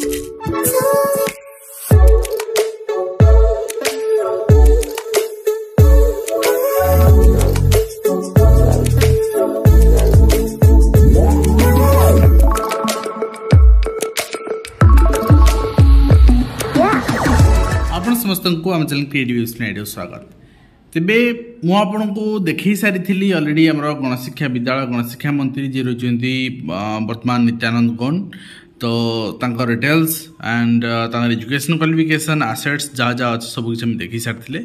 समस्त को आम चैनल क्रिएटिव आइडिया स्वागत। तेबे मुझे देखी सारी अलरेडी आम गणशिक्षा विद्यालय गणशिक्षा मंत्री जी रही वर्तमान नित्यानंद गौन तो details and education qualification assets जहाँ जहाँ अच्छे सब किसी देखी सारी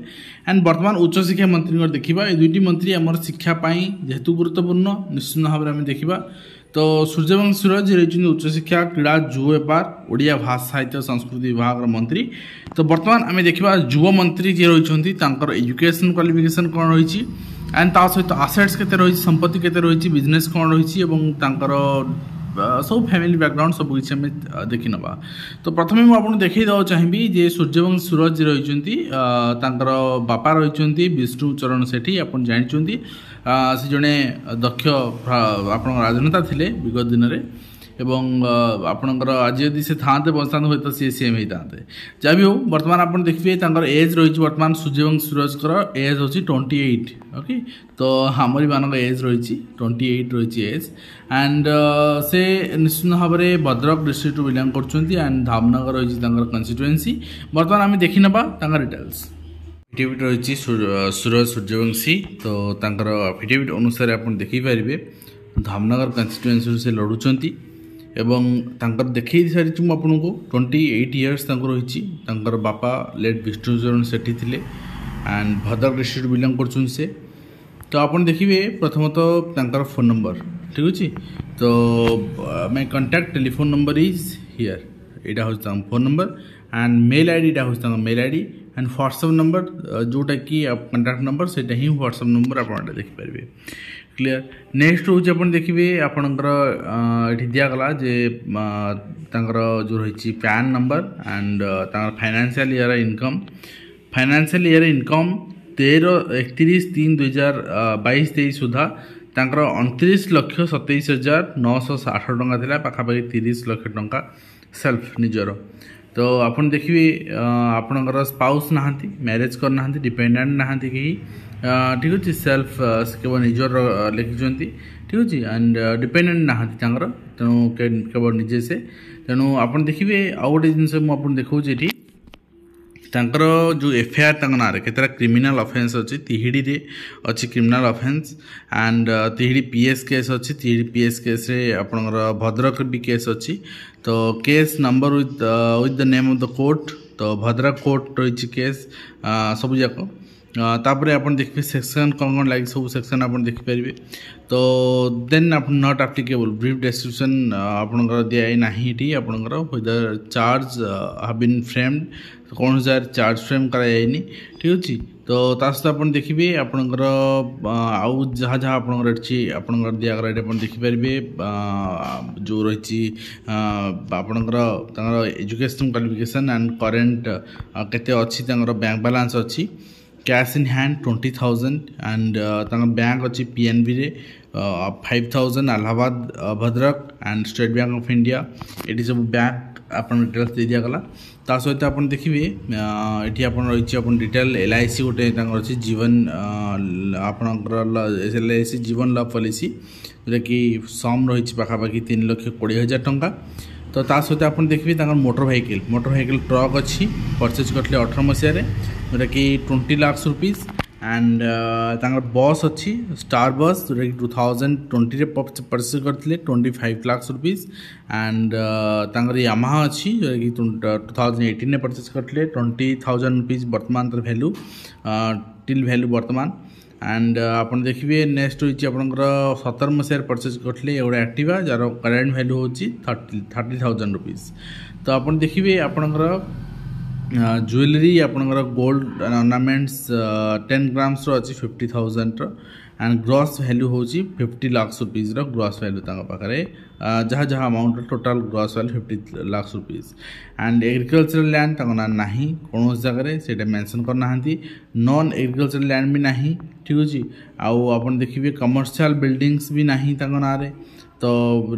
एंड वर्तमान उच्च शिक्षा मंत्री देखा ये दुईटी मंत्री आम शिक्षापी जेहेतु गुरुत्वपूर्ण निश्चित भाव में देखा तो सूर्यवंशी जी रही उच्च शिक्षा क्रीड़ा युव व्यापार ओडिया भाषा साहित्य संस्कृति विभाग मंत्री। तो वर्तमान आम देखा युव मंत्री जी रही एजुकेशन क्वालिफिकेशन कौन रही एंड ता सहित आसेट्स केते रही संपत्ति केते रही बिजनेस कौन रही सब फैमिली बैकग्राउंड सब किसी आम देखी नवा। तो प्रथम मुझे देखी देवा चाहिए जे सूर्यवंशी सूरज जी रही बापा रही विष्णु चरण सेठी आप जानते से जड़े दक्ष आप राजनेता थे विगत दिन में एवं आपणकर आज यदि से था बचता हुए तो सी सीएम होते जहाँ भी हो वर्तमान आप देखिए एज रही वर्तमान सूर्यवंशी सूरज एज हूँ 28 ओके। तो आमरी मान एज रही 28 रही एज एंड से निश्चित भाव में भद्रक डिस्ट्रिक्ट बिलंग कर धामनगर रही कन्स्टिट्युएंसी। वर्तमान आम देखी ना डिटेल्स एफिडेविट रही सूरज सूर्यवंशी तो एफिडेविट अनुसार आप देखिपारे धामनगर कन्स्टिट्युएंसी से लड़ुंट एवं देखी सारी आपको 28 इयर्स रही बापा लेट विष्णुचरण सेठी थे एंड भद्रक डिस्ट्रिक्ट बिलंग कर से। तो आप देखिए प्रथमतः फोन नंबर ठीक अच्छे तो my contact telephone number is here यहाँ हूँ phone number and mail ID हूँ mail ID and WhatsApp number जोटा कि कॉन्टैक्ट नंबर से ही व्हाट्सएप नंबर आप देखिपारे क्लियर। नेक्स्ट हूँ आप देखिए आपणकर ये दिगला जे जो रही pan number and financial year income 31/3/2022-23 सुधा 29,27,960 टंका था पाखापाखि 30 लाख टंका सेल्फ निजर। तो आप देखिए आपणकर स्पाउस नहांती मैरिज करना डिपेंडेंट नहांती कहीं ठीक अच्छे सेल्फ केवल निजर लिखिं ठीक अच्छे एंड डिपेंडेंट नहांती तेणु केवल निजे से तेणु आप देखिए आउ गोटे जिन मुझे देखा जो एफआईआर ना के क्रिमिनल ऑफेंस अच्छी तिहिड़ी रे अच्छी क्रिमिनल ऑफेंस एंड तिहिड़ी पीएस केस अच्छी तिहिड़ी पीएस केस रे आपनकर भद्रक भी केस अच्छी। तो case number with the name of the court तो भद्रक कोर्ट रही केस सब जाक तापर आप देखिए सेक्शन कौन कौन लगे सब सेक्शन आप देखिपारे। तो देन आप नॉट एप्लिकेबल ब्रीफ डिस्क्रिप्शन आपनकर दिए ना ये आपनकर whether charge have been framed कौन सा चार्ज फ्रेम करायानी ठीक अच्छे। तो सहित आप देखिए आपनकर आउ जहाँ जहाँ आपनकर आपनकर दिगला आप देखिपारे जो रही आपनकर एजुकेशन क्वालिफिकेशन एंड करेन्ट केते अच्छी बैंक बैलेंस अच्छी cash in hand 20,000 and bank अच्छी पीएनबी रे 5,000 Allahabad Bhadrak and state bank of India ये सब बैंक आप डिटेल्स दे दिगला। ता सहित आप देखिए ये रही डिटेल LIC गोटे अच्छी जीवन आपणकर LIC जीवन लाभ पॉलिसी जोटा कि सम रही पाखापाखि 3,20,000 टंका। तो सहित आप देखिए मोटर व्हीकल ट्रक अच्छी परचेज करते 18 मसीह जोटा कि 20 लाख रुपीज एंड बस अच्छी स्टार बस जोटा कि 2020 परचेज करते 25 लाख रुपीज एंड यामाहा अच्छी जोटा कि 2018 परचेज करते 20,000 रुपीज वर्तमान वैल्यू टिल वैल्यू वर्तमान एंड आप देखिए नेक्स्ट रही आपंकर 17 मसीह परचेज करते गोटे एक्टिवा जार करेन्ट वैल्यू हूँ 30,000 रुपीज। तो आप देखिए आपंकर ज्वेलरी आपंकर गोल्ड ऑर्नामेंट्स 10 ग्राम्स अच्छी 50,000 एंड ग्रॉस वैल्यू हूँ 50 लाख रुपीज ग्रॉस वैल्यू पाखे जहाँ जहाँ amount total gross value 50 lakh rupees and agricultural land ना नहीं कौन जगह से मेंशन करना नॉन एग्रीकल्चरल लैंड भी नहीं ठीक अच्छे। आउ आप देखिए कमर्शियल बिल्डिंग्स भी नहीं ना तो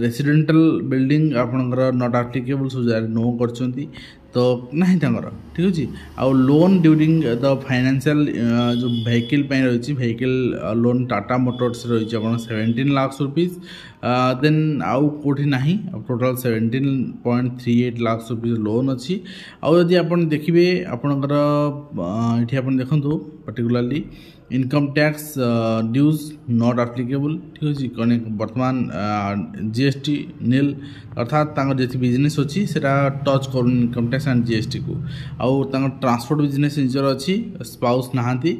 रेसिडेंटल बिल्डिंग आपणकर नॉट एप्लिकेबल सो नो करछंती तो नहीं ठीक अच्छे आउ लोन ड्यूरिंग द फाइनेंशियल जो व्हीकल रही व्हीकल लोन टाटा मोटर्स रही 17 लाख रुपीज देन आउ कोठी नहीं टोटल 17.38 लाख रुपीज लोन अच्छी आउ यदि आप देखिए आपणकर ये आप देखो particularly income tax dues not applicable ठीक अच्छे कौन बर्तमान जीएसटी नील अर्थात जी बिजनेस अच्छी से टच कर इनकम टैक्स एंड जीएसटी को आउ ट्रांसपोर्ट बिजनेस निजर अच्छी स्पाउस नहांती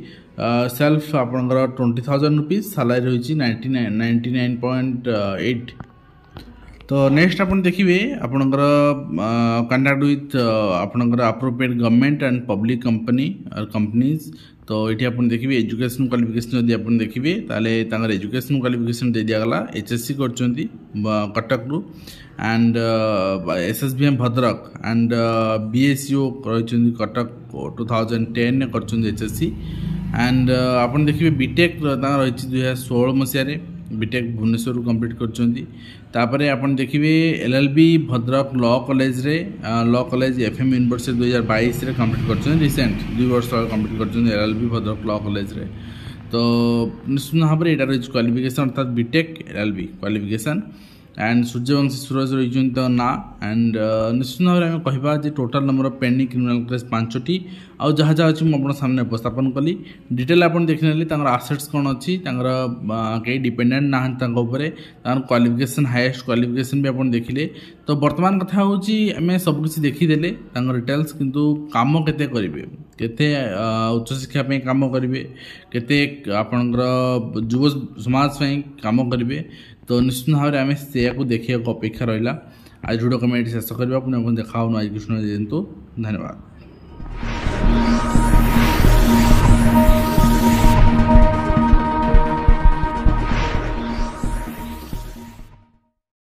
सेल्फ आपणकर 20,000 रुपीज सैलरी रही 99.8 तो नेक्स्ट आप देखिए आपणकर कंडक्ट विथ आपणकर appropriate government and public companies तो ये आप देखिए एजुकेशन क्वालिफिकेशन यदि आप देखिए ताले एजुकेशन क्वालिफिकेशन दे दिगला एचएससी कर कटक रु एंड एसएसबीएम भद्रक एंड बीएसयू रही कटक 2010 कर एचएससी एंड आप देखिए बीटेक रही 2016 मसीह बीटेक भुवनेश्वर कंप्लीट कर आप देखिए LLB Bhadrak law college FM university 2022 रे कंप्लीट कर रिसेंट 2 वर्ष कंप्लीट कर एलएलबी भद्रक लॉ कॉलेज रे तो निश्चित भाव में यहाँ रही क्वालिफिकेशन अर्थात BTech LLB qualification and Suryavanshi Suraj रही तो ना एंड निश्चित भाव में आम कह total number of pending criminal case 5टी आउ जहाँ जहाँ अच्छी मुझे सामने उपस्थापन कली डिटेल आप देखने आसेट्स कौन अच्छी कई डिपेंडेंट ना क्वालिफिकेशन हाईएस्ट क्वालिफिकेशन भी आप देखिले तो वर्तमान कथा हूँ आम सबकि देखीदे डिटेल्स किंतु काम केते करेंगे केते उच्च शिक्षा काम करेंगे केते आपणकर युव समाज काम करेंगे तो निश्चित भाव में आम से देखा अपेक्षा रहा आज वीडियो कमेंट शेष करवा पुनः देखा आज कृष्ण जयंतु धन्यवाद।